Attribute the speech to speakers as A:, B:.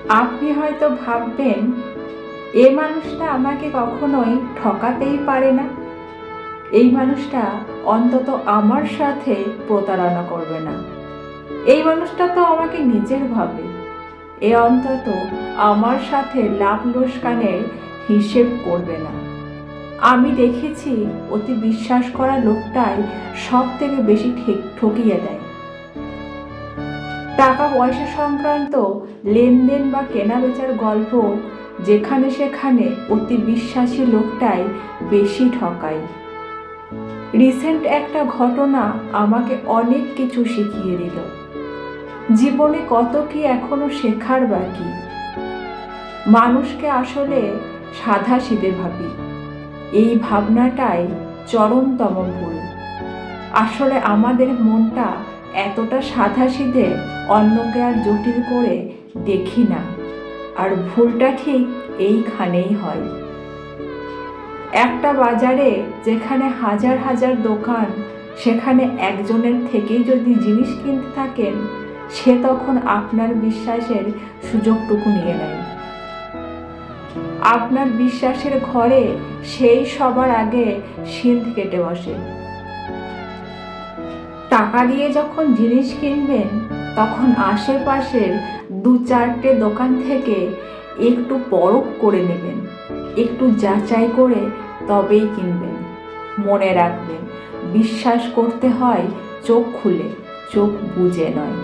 A: আপনি হয়তো ভাববেন, এ মানুষটা আমাকে কখনোই ঠকাতেই পারে না, এই মানুষটা অন্তত আমার সাথে প্রতারণা করবে না, এই মানুষটা তো আমাকে নিজের ভাবে, এ অন্তত আমার সাথে লাভ লোকসানের হিসেব করবে না। আমি দেখেছি অতি বিশ্বাস করা লোকটাই সব থেকে বেশি ঠকিয়ে দেয়। টাকা পয়সা সংক্রান্ত লেনদেন বা কেনাবেচার গল্প যেখানে সেখানে অতি বিশ্বাসী লোকটাই বেশি ঠকায়। রিসেন্ট একটা ঘটনা আমাকে অনেক কিছু শিখিয়ে দিল। জীবনে কত কি এখনো শেখার বাকি। মানুষকে আসলে সাধাসিধে ভাবি, এই ভাবনাটাই চরমতম ভুল। আসলে আমাদের মনটা এতটা সাধাসিধে অন্যকে আর জটিল করে দেখি না, আর ভুলটা ঠিক এইখানেই হয়। একটা বাজারে যেখানে হাজার হাজার দোকান, সেখানে একজনের থেকেই যদি জিনিস কিনতে থাকেন, সে তখন আপনার বিশ্বাসের সুযোগটুকু নিয়ে নেয়। আপনার বিশ্বাসের ঘরে সেই সবার আগে সিঁধ কেটে বসে। টাকা দিয়ে যখন জিনিস কিনবেন, তখন আশেপাশের দু চারটে দোকান থেকে একটু পরখ করে নেবেন, একটু যাচাই করে তবেই কিনবেন। মনে রাখবেন, বিশ্বাস করতে হয় চোখ খুলে, চোখ বুজে নয়।